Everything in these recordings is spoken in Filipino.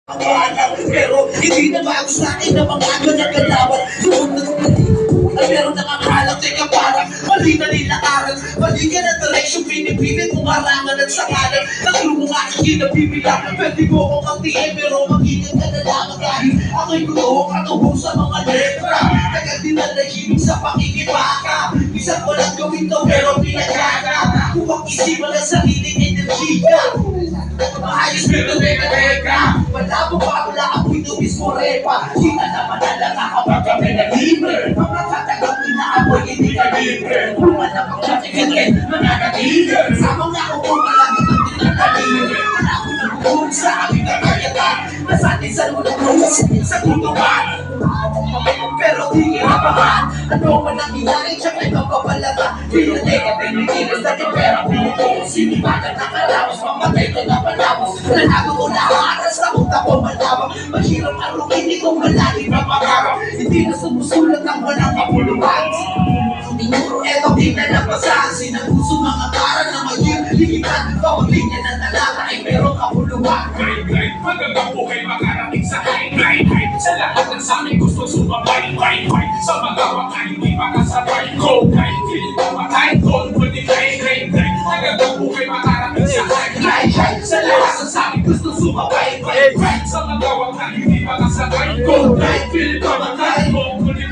Pero hindi na bago sa akin na mga gagalawan. Doon na meron nakakalang teka parang mali na nilakaran. Mali ka na direksyon pinipilit umarangan at sakalan. Naglungo nga aking nabibila. Pwede mo kong kantiin pero mag-ingat ka na lang dahil ako'y gulohong katubong sa mga letra. Agad dinalahimik sa pakikipaka. Isang walang gawin to pero pinagkaka. Huwag isipan ang sariling enerhiya. Maayos pero teka. Wala mo pa wala ako'y nubis mo repa. Di na naman alala kapag kami na libre. Mga katagang inaapoy hindi ka libre. Kung wala pang katikin, mananatigan. Samang na ako kung malagit ang tinatalibre. Wala ko nakukuhin sa aking kakayatan. Nasatin sa lulong sa tutukan. Pero di kinapahan. Ano man ang inain siya kay kapapalata. Pinateka, pinigilis na yung pera kumukuha. Sinibagan na kalapos, mamatay ka na palapos. Nanago ko na aras na utak ko malawak. Mahirap arong hindi ko malalim na pangarap. Hindi na sumusulat ang walang kapuluhan. Tinuro eto di na napasahan. Sinaguso mga karan na mag-iligitan. Bawang linya ng talata ay merong kapuluhan. Grind, magagang buhay makarating sa grind. Sa lahat ng samin gusto sumabay. Sa mga waka hindi makasabay. Go grind, feeling mamatay. Don't put it grind. Magagang buhay makarating sa grind. Sa lahat ng samin gusto sumabay. Sa mga waka hindi makasabay. Go grind, feeling mamatay. Don't put it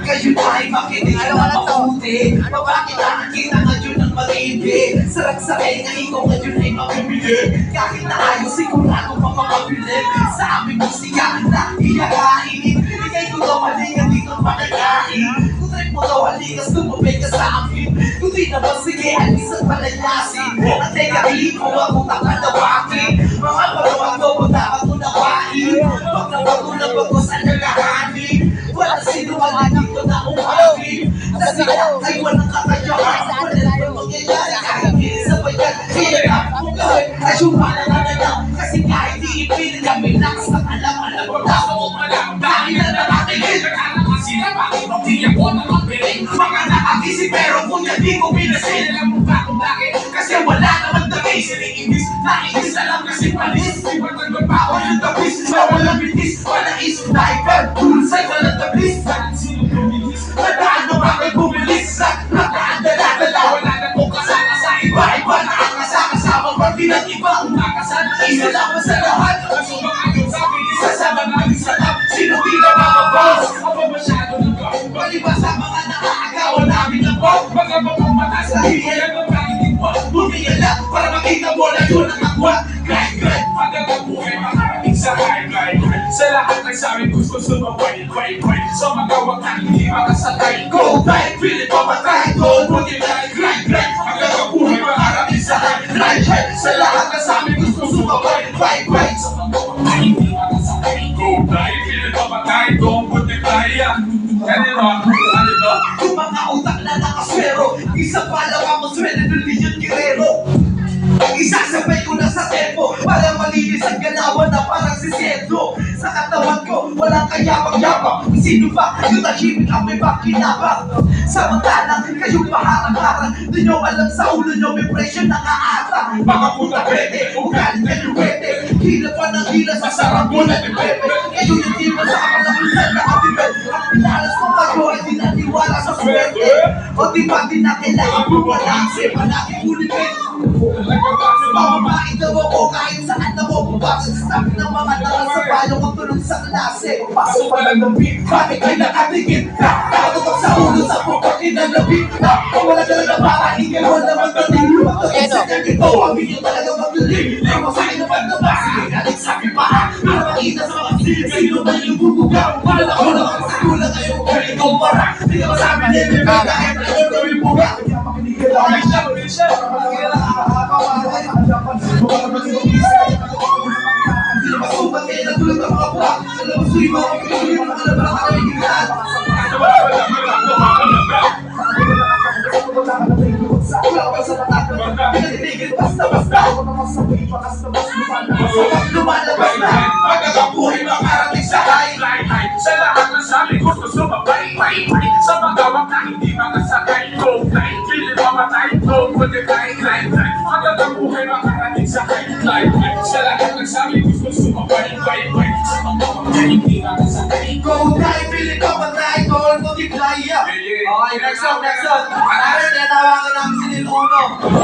Kayo na ay makinig na mabuti. Mapakita kita ngayon ng mag-ibig. Sarak-saray na ikaw ngayon ay mabibili. Kahit na ayaw sigurado mapapabilib. Sa aming musika na ihakain. Ibigay ko daw halika dito makakain. Kung trip mo daw halikas tumubay ka sa akin. Kung di naman sige alis at palayasin. At teka ko ako takadawakin. Mga palawag mo dapat mo nawain. Pag nabago bago sa nalahanin. Wala sino man dito na umahig. Kasi ay walang kakayahan. Wala naman mangyayari kahit sabay yan. Hirap kung gawin ay sumalanganan. Kasi kahit iipilit kami lakas ng alam mo na ako malam. Dahil na nakatingin. Naghanap ka sila bakit hindi ako nakapiling. Mga nakakisip pero kung hindi ko pinasin. Alam mo ba kung bakit? Kasi wala naman dami. Sinigibis naibis na lang kasi palis. Iba't nagbabawa yung tapis. Na walang bitis. Walang is sniper. Tulsay walang tablis. Sino bumilis? Nadaan mo bakit bumilis? Nadaan dala-dala. Wala na kong kasama sa iba-iba. Nakakasama pag di ng iba. Umakasal na isa lang sa lahat. Ang sumakayon sa akin isa sa mga isatap. Sino di na makaboss? Ako masyado ng gawin. Baliba sa mga nakakagawa namin ng bot. Mga mapamata sa hiyan ng kakitin mo. Bumingin lang para makita mo na yun ang agwa. Grind. Magagang buhay makarating sa high. Sa lahat ng sabi gusto sumabay. Sa mga wakan hindi makasakay. Go grind, pilit pamatay. Don't put it like grind. Magagang buhay makarating sa high. Sa lahat ng sabi gusto sumabay. Sa mga wakan hindi makasakay. Go grind, pilit pamatay. Don't put it like Kanino? Yung mga utak na nakaswero. Isa pa lang ako swerte ng Leon Guerrero. Isasabay ko na sa tempo para malinis ang galawan na parang si Sendo. Sa katawan ko, walang kayapang-yapang. Sino ba? Yung tahimik ang may bakinabang. Samantalang kayong paharang-harang. Di nyo alam sa ulo nyo may presyo na kaata. Mga puta pwede, ugali na yung pwede. Hila pa ng hila sa saranggola ni Pepe. Kayo yung di mo sa kapalamusan na kapibet. Ang pinalas mo kayo ay di natiwala sa swerte. O di ba di na kailangan bumalansi? Palagi ulipin. Mamamain daw ako kahit saan ako bumabasa. Sabi ng mga tanga sa bayo kung tulog sa klase. Pasok pa lang ng beat, bakit kayo nakatigit ka? Nakatutok sa ulo sa pupag inalabit ka. Kung wala talaga para hindi mo naman tating. Pagkakas sa ganito, ang video talaga magluling. Lewa sa akin na pagkabasi, galing sa akin pa. Para makita sa mga silip, sino ba yung bubugaw? Wala na ko naman sa kulang ngayon kung ikaw para. Hindi ka masabi nila, kahit na yung gawin buga. Kaya makinig ka lang. Masubat kayo na tulad ng mga buwak. Alam mo suyo mga pagkakuli mga nabara ka ng higlaan. Wala ka sa tatakot. Pinatigil basta-basta. Lumalabas na. Magagang buhay makarating sa high. Sa lahat ng sabi gusto sumabay. Sa mga waka hindi makasakay. Go grind, pilit pamatay. Don't put it grind. Magagang buhay makarating sa high. Sa lahat ng sabi gusto sumabay. hindi makasakay. Go die, feeling ko patay, goal multiply. Okay, next song. Narin, tinatawagan namin si Lil Uno.